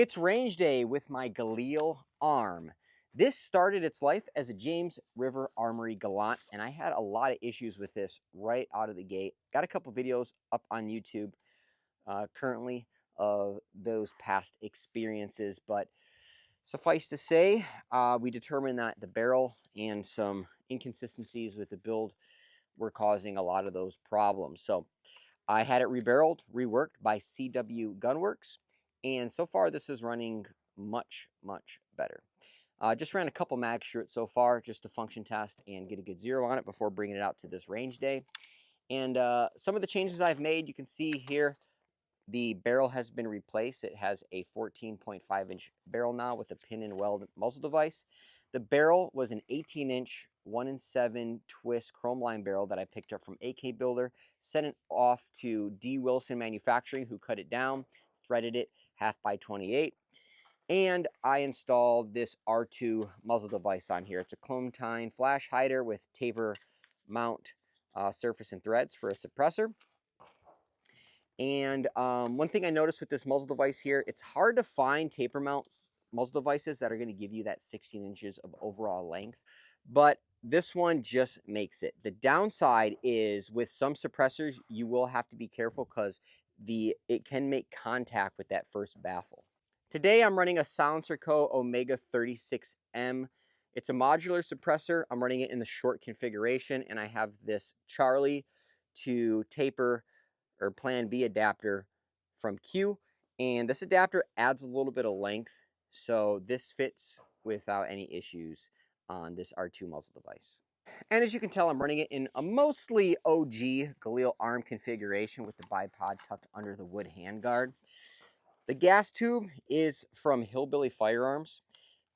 It's range day with my Galil ARM. This started its life as a James River Armory Gallant, and I had a lot of issues with this right out of the gate. Got a couple videos up on YouTube currently of those past experiences, but suffice to say, we determined that the barrel and some inconsistencies with the build were causing a lot of those problems. So I had it rebarreled, reworked by CW Gunworks, and so far this is running much better. Just ran a couple mags through it so far just to function test and get a good zero on it before bringing it out to this range day. And some of the changes I've made, you can see here, the barrel has been replaced. It has a 14.5-inch barrel now with a pin and weld muzzle device. The barrel was an 18-inch 1-in-7 twist chrome line barrel that I picked up from AK Builder, sent it off to D. Wilson Manufacturing, who cut it down, threaded it 1/2x28, and I installed this R2 muzzle device on here. It's a Clementine flash hider with taper mount surface and threads for a suppressor. And one thing I noticed with this muzzle device here, it's hard to find taper mounts muzzle devices that are going to give you that 16 inches of overall length, but this one just makes it. The downside is with some suppressors, you will have to be careful because it can make contact with that first baffle. Today I'm running a Silencer Co. Omega 36M. It's a modular suppressor. I'm running it in the short configuration, and I have this Charlie to taper or Plan B adapter from Q, and this adapter adds a little bit of length, so this fits without any issues on this R2 muzzle device. And as you can tell, I'm running it in a mostly OG Galil ARM configuration with the bipod tucked under the wood handguard. The gas tube is from Hillbilly Firearms.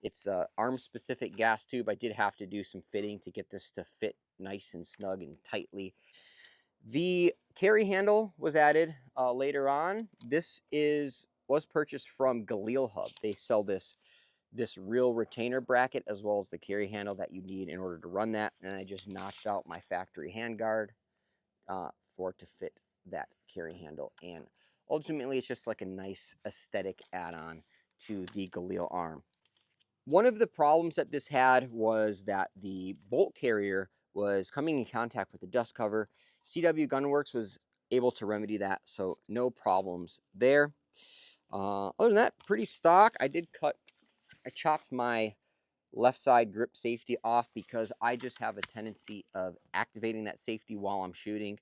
It's an ARM-specific gas tube. I did have to do some fitting to get this to fit nice and snug and tightly. The carry handle was added later on. This was purchased from Galil Hub. They sell this real retainer bracket as well as the carry handle that you need in order to run that. And I just notched out my factory handguard for it to fit that carry handle. And ultimately, it's just like a nice aesthetic add-on to the Galil ARM. One of the problems that this had was that the bolt carrier was coming in contact with the dust cover. CW Gunworks was able to remedy that, so no problems there. Other than that, pretty stock. I chopped my left side grip safety off because I just have a tendency of activating that safety while I'm shooting.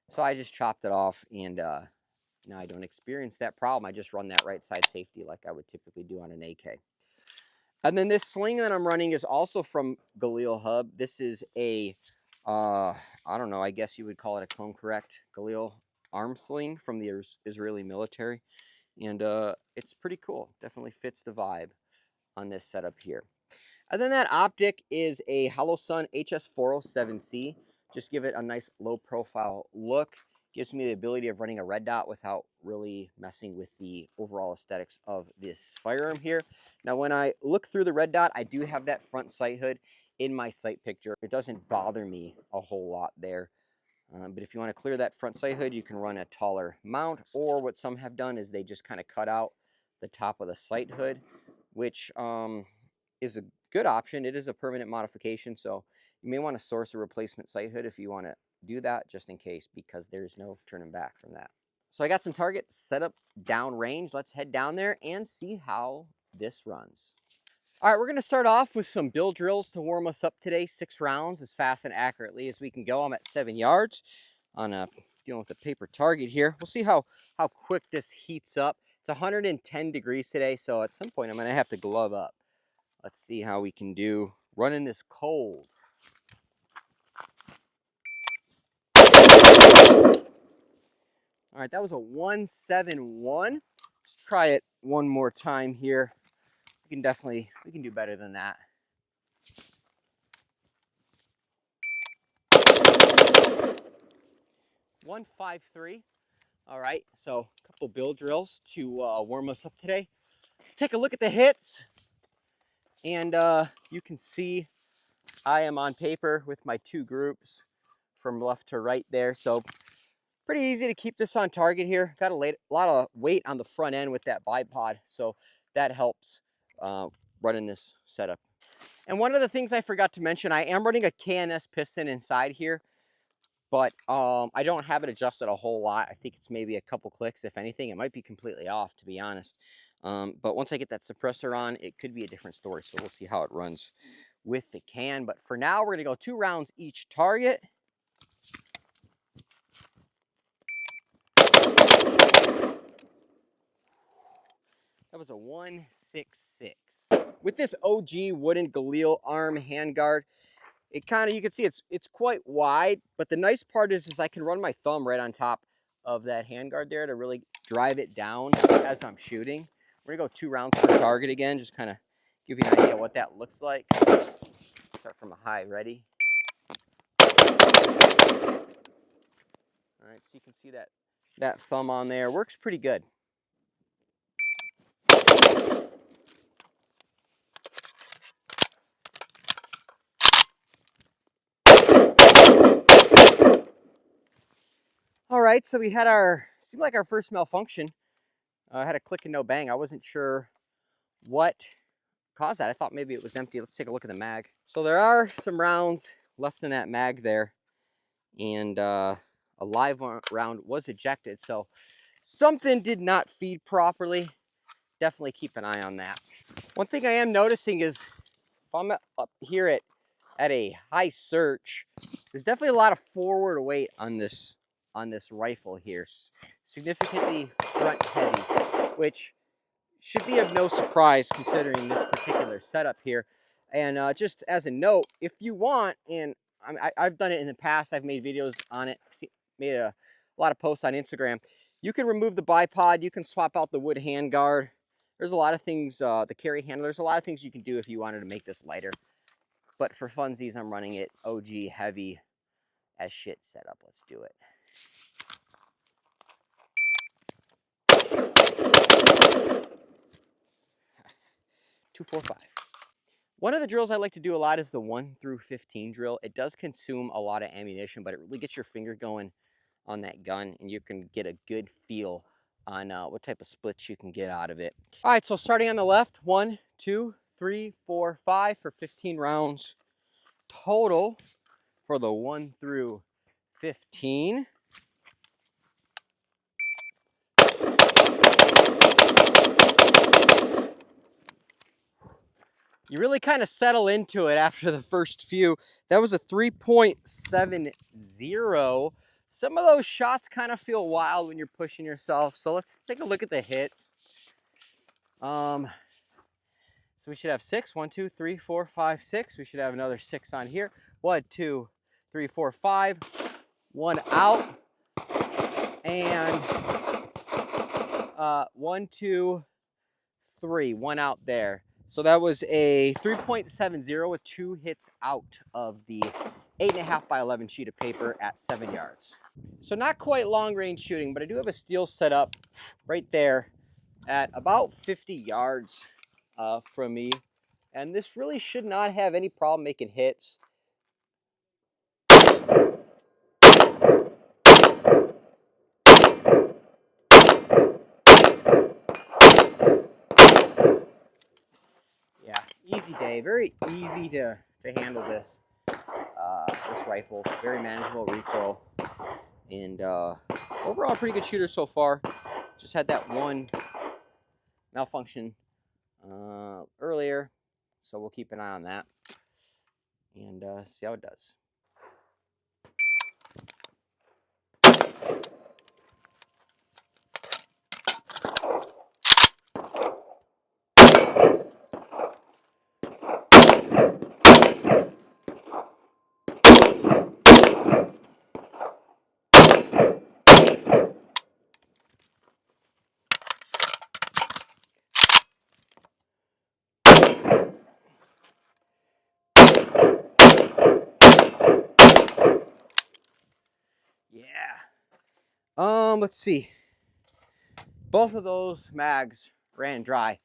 So I just chopped it off, and now I don't experience that problem. I just run that right side safety like I would typically do on an AK. And then this sling that I'm running is also from Galil Hub. This is a, I don't know, I guess you would call it a clone correct Galil ARM sling from the Israeli military. And it's pretty cool. Definitely fits the vibe on this setup here. And then that optic is a HoloSun HS407C. Just give it a nice low profile look. Gives me the ability of running a red dot without really messing with the overall aesthetics of this firearm here. Now, when I look through the red dot, I do have that front sight hood in my sight picture. It doesn't bother me a whole lot there. But if you want to clear that front sight hood, you can run a taller mount, or what some have done is they just kind of cut out the top of the sight hood, which is a good option. It is a permanent modification, so you may want to source a replacement sight hood if you want to do that, just in case, because there's no turning back from that. So I got some targets set up downrange. Let's head down there and see how this runs. All right, we're going to start off with some bill drills to warm us up today. 6 rounds as fast and accurately as we can go. I'm at 7 yards on dealing with a paper target here. We'll see how quick this heats up. It's 110 degrees today, so at some point I'm going to have to glove up. Let's see how we can do running this cold. All right, that was a 171. Let's try it one more time here. We can do better than that. .153. All right, so a couple bill drills to warm us up today. Let's take a look at the hits, and you can see I am on paper with my 2 groups from left to right there. So pretty easy to keep this on target here. Got a lot of weight on the front end with that bipod, so that helps running this setup. And one of the things I forgot to mention, I am running a KNS piston inside here, but I don't have it adjusted a whole lot. I think it's maybe a couple clicks, if anything. It might be completely off, to be honest. But once I get that suppressor on, it could be a different story. So we'll see how it runs with the can. But for now, we're going to go 2 rounds each target. That was a 166. With this OG wooden Galil ARM handguard, it kind of, you can see it's quite wide, but the nice part is I can run my thumb right on top of that handguard there to really drive it down as I'm shooting. We're gonna go 2 rounds per target again, just kind of give you an idea what that looks like. Start from a high, ready? All right, so you can see that thumb on there works pretty good. All right, so we had seemed like our first malfunction. Had a click and no bang. I wasn't sure what caused that. I thought maybe it was empty. Let's take a look at the mag. So there are some rounds left in that mag there, and a live round was ejected. So something did not feed properly. Definitely keep an eye on that. One thing I am noticing is if I'm up here at a high search, there's definitely a lot of forward weight on this rifle here, significantly front heavy, which should be of no surprise considering this particular setup here. And just as a note, if you want, and I've done it in the past, I've made videos on it, made a lot of posts on Instagram. You can remove the bipod, you can swap out the wood handguard. There's a lot of things, the carry handle, there's a lot of things you can do if you wanted to make this lighter. But for funsies, I'm running it OG heavy as shit setup. Let's do it. .245. One of the drills I like to do a lot is the 1 through 15 drill. It does consume a lot of ammunition, but it really gets your finger going on that gun, and you can get a good feel on what type of splits you can get out of it. All right, so starting on the left, 1, 2, 3, 4, 5 for 15 rounds total for the 1 through 15. You really kind of settle into it after the first few. That was a 3.70. Some of those shots kind of feel wild when you're pushing yourself. So let's take a look at the hits. So we should have 6. 1, 2, 3, 4, 5, 6. We should have another 6 on here. 1, 2, 3, 4, 5. 1 out. And 1, 2, 3. 1 out there. So that was a 3.70 with 2 hits out of the 8.5 by 11 sheet of paper at 7 yards. So not quite long range shooting, but I do have a steel set up right there at about 50 yards from me. And this really should not have any problem making hits. Yeah, easy day. Very easy to handle this rifle. Very manageable recoil. And overall, pretty good shooter so far. Just had that one malfunction earlier, so we'll keep an eye on that and see how it does. Yeah. Let's see. Both of those mags ran dry.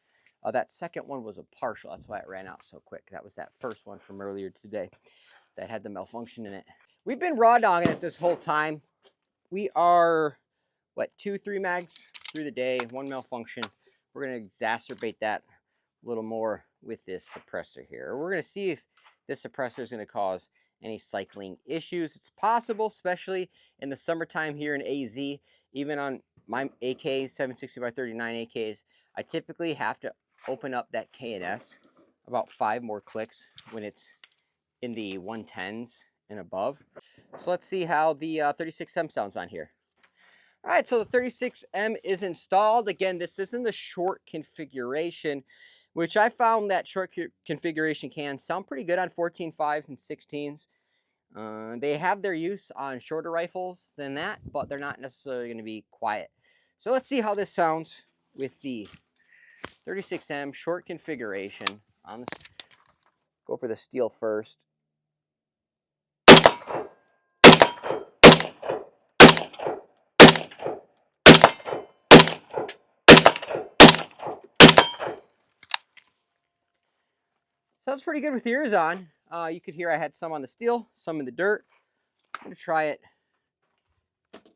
That second one was a partial. That's why it ran out so quick. That was that first one from earlier today that had the malfunction in it. We've been raw dogging it this whole time. We are, what, 2, 3 mags through the day, 1 malfunction. we're going to exacerbate that a little more with this suppressor here. We're going to see if this suppressor is going to cause any cycling issues. It's possible, especially in the summertime here in AZ. Even on my AK 760x39 AKs, I typically have to open up that K&S about 5 more clicks when it's in the 110s and above. So let's see how the 36M sounds on here. All right, so the 36M is installed. Again, this is in the short configuration, which I found that short configuration can sound pretty good on 14.5s and 16s. They have their use on shorter rifles than that, but they're not necessarily going to be quiet. So let's see how this sounds with the 36M short configuration. Let's go for the steel first. Sounds pretty good with the ears on. You could hear I had some on the steel, some in the dirt. I'm going to try it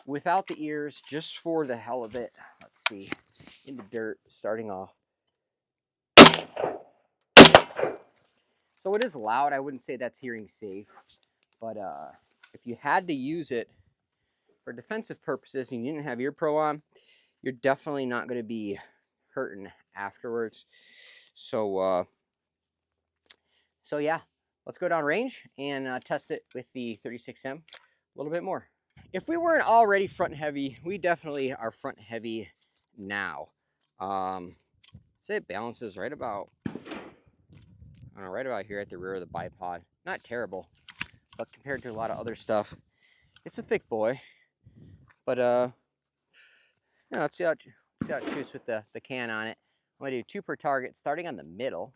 without the ears just for the hell of it. Let's see, in the dirt, starting off. So it is loud. I wouldn't say that's hearing safe, but if you had to use it for defensive purposes and you didn't have ear pro on, you're definitely not going to be hurting afterwards. So yeah, let's go down range and test it with the 36M a little bit more. If we weren't already front heavy, we definitely are front heavy now. Say it balances right about, I don't know, right about here at the rear of the bipod. Not terrible, but compared to a lot of other stuff, it's a thick boy. But yeah, let's see how it shoots with the can on it. I'm gonna do 2 per target, starting on the middle.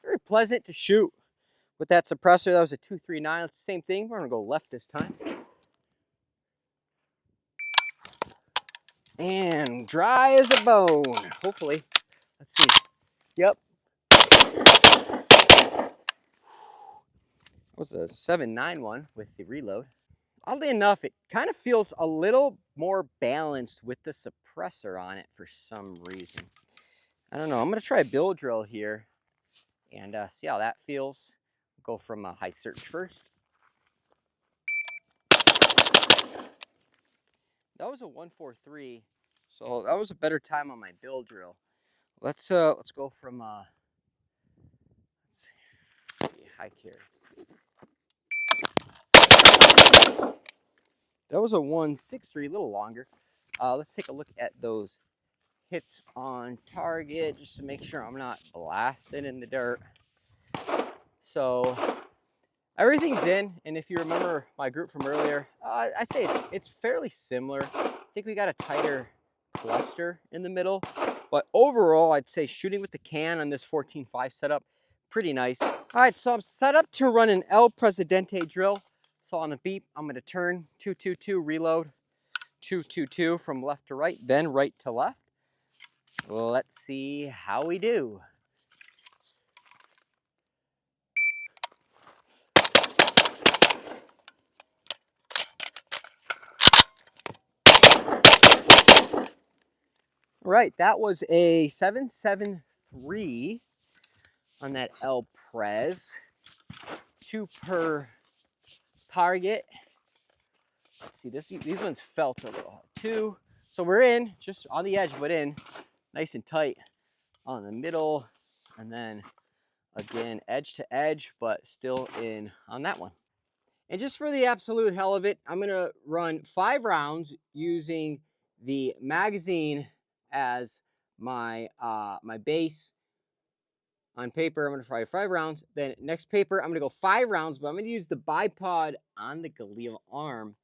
Very pleasant to shoot with that suppressor. That was a 239. It's the same thing. We're gonna go left this time. And dry as a bone, hopefully. Let's see. Yep. That was a 791 with the reload. Oddly enough, it kind of feels a little more balanced with the suppressor on it for some reason. I don't know. I'm going to try a billet drill here and see how that feels. Go from a high search first. That was a 143, so that was a better time on my billet drill. Let's go from let's see, high carry. That was a 163, a little longer. Let's take a look at those hits on target just to make sure I'm not blasted in the dirt. So everything's in, and if you remember my group from earlier, I'd say it's fairly similar. I think we got a tighter cluster in the middle, but overall I'd say shooting with the can on this 14.5 setup, pretty nice. All right, so I'm set up to run an El Presidente drill. So on the beep, I'm going to turn 222, reload 222 from left to right, then right to left. Well, let's see how we do. All right, that was a 773 on that El Prez. 2 per target. Let's see, these ones felt a little hard. 2. So we're in, just on the edge, but in. Nice and tight on the middle. And then, again, edge to edge, but still in on that one. And just for the absolute hell of it, I'm going to run 5 rounds using the magazine as my my base. On paper, I'm going to fire 5 rounds. Then next paper, I'm going to go 5 rounds, but I'm going to use the bipod on the Galil ARM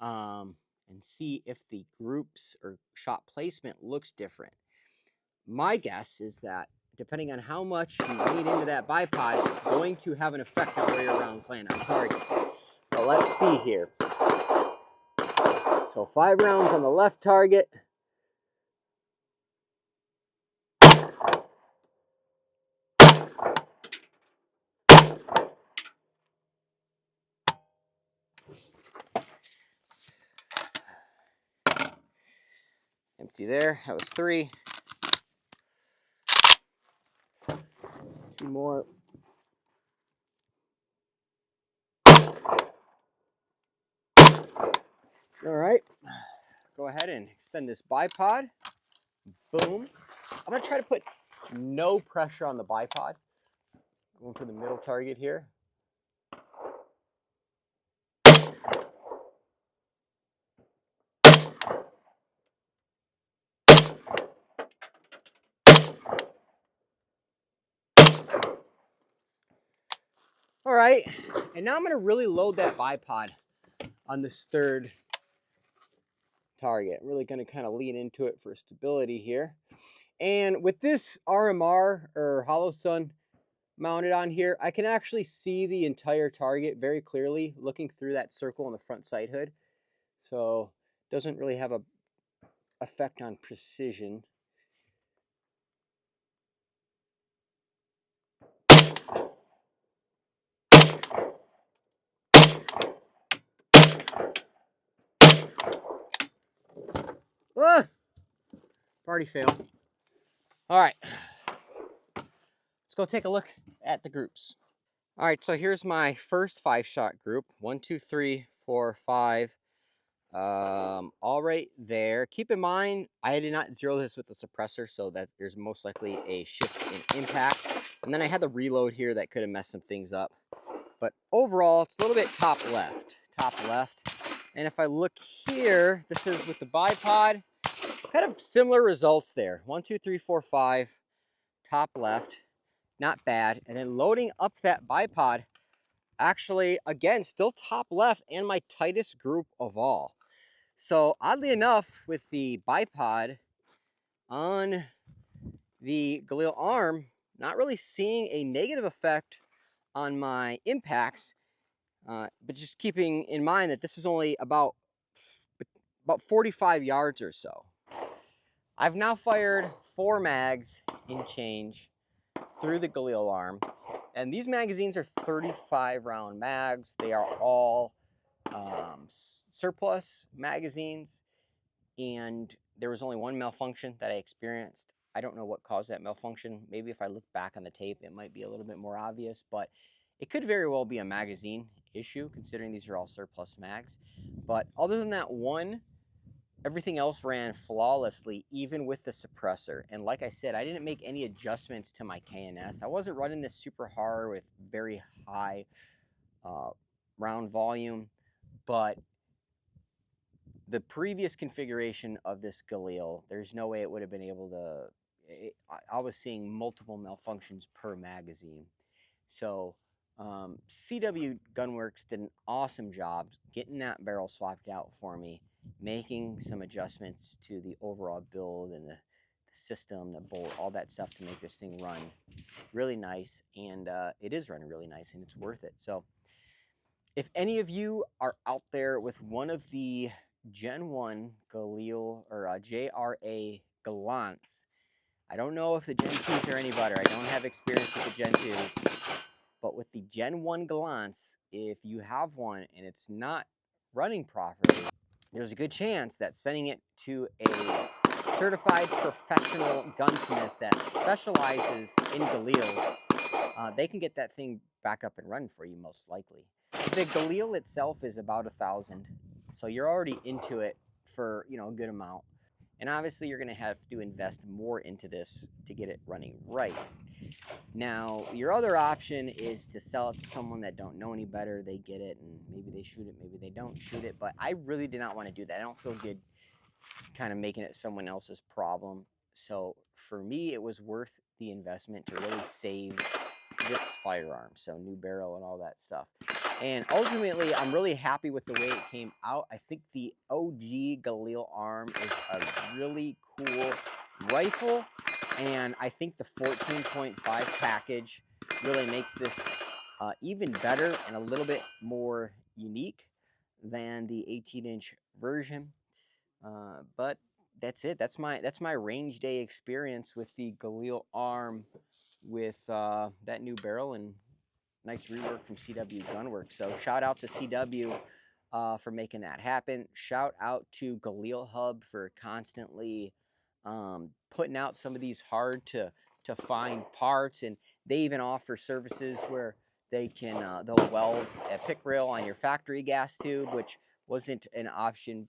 and see if the groups or shot placement looks different. My guess is that depending on how much you lean into that bipod, it's going to have an effect on where your rounds land on target. So let's see here. So 5 rounds on the left target. 50 there. That was 3. 2 more. All right. Go ahead and extend this bipod. Boom. I'm going to try to put no pressure on the bipod. Going for the middle target here. All right, and now I'm going to really load that bipod on this third target. I'm really going to kind of lean into it for stability here. And with this RMR or hollow sun mounted on here, I can actually see the entire target very clearly looking through that circle on the front sight hood. So it doesn't really have a effect on precision. Ah! Party fail. All right, let's go take a look at the groups. All right, so here's my first 5-shot group. 1, 2, 3, 4, 5. All right there. Keep in mind, I did not zero this with the suppressor, so that there's most likely a shift in impact. And then I had the reload here that could have messed some things up. But overall, it's a little bit top left. And if I look here, this is with the bipod. Kind of similar results there. 1, 2, 3, 4, 5. Top left. Not bad. And then loading up that bipod, actually, again, still top left and my tightest group of all. So oddly enough, with the bipod on the Galil ARM, not really seeing a negative effect on my impacts, but just keeping in mind that this is only about 45 yards or so. I've now fired 4 mags in change through the Galil ARM, and these magazines are 35 round mags. They are all surplus magazines, and there was only one malfunction that I experienced. I don't know what caused that malfunction. Maybe if I look back on the tape, it might be a little bit more obvious, but it could very well be a magazine issue, considering these are all surplus mags. But other than that one, everything else ran flawlessly, even with the suppressor. And like I said, I didn't make any adjustments to my KNS. I wasn't running this super hard with very high round volume, but the previous configuration of this Galil, there's no way it would have been able to, I was seeing multiple malfunctions per magazine. So CW Gunworks did an awesome job getting that barrel swapped out for me, making some adjustments to the overall build and the system, the bolt, all that stuff to make this thing run really nice. And it is running really nice, and it's worth it. So if any of you are out there with one of the Gen 1 Galil or JRA Gallants, I don't know if the Gen 2s are any better. I don't have experience with the Gen 2s. But with the Gen 1 Gallants, if you have one and it's not running properly, there's a good chance that sending it to a certified professional gunsmith that specializes in Galils, they can get that thing back up and running for you most likely. The Galil itself is about $1,000, so you're already into it for a good amount. And obviously you're going to have to invest more into this to get it running right. Now, your other option is to sell it to someone that don't know any better. They get it, and maybe they shoot it, maybe they don't shoot it. But I really did not want to do that. I don't feel good kind of making it someone else's problem. So for me, it was worth the investment to really save this firearm. So new barrel and all that stuff. And ultimately, I'm really happy with the way it came out. I think the OG Galil ARM is a really cool rifle. And I think the 14.5 package really makes this even better and a little bit more unique than the 18-inch version. But that's it. That's my range day experience with the Galil ARM with that new barrel and nice rework from CW Gunworks. So shout out to CW for making that happen. Shout out to Galil Hub for constantly putting out some of these hard to find parts, and they even offer services where they can they'll weld a pick rail on your factory gas tube, which wasn't an option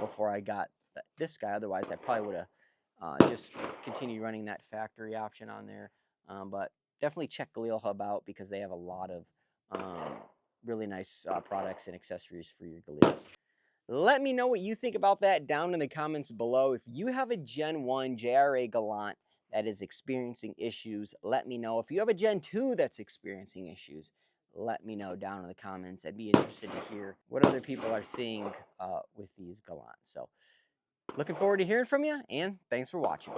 before I got this guy. Otherwise, I probably would have just continued running that factory option on there. But definitely check Galil Hub out because they have a lot of really nice products and accessories for your Galils. Let me know what you think about that down in the comments below. If you have a Gen 1 JRA Gallant that is experiencing issues, let me know. If you have a Gen 2 that's experiencing issues, let me know down in the comments. I'd be interested to hear what other people are seeing with these Gallants. So looking forward to hearing from you, and thanks for watching.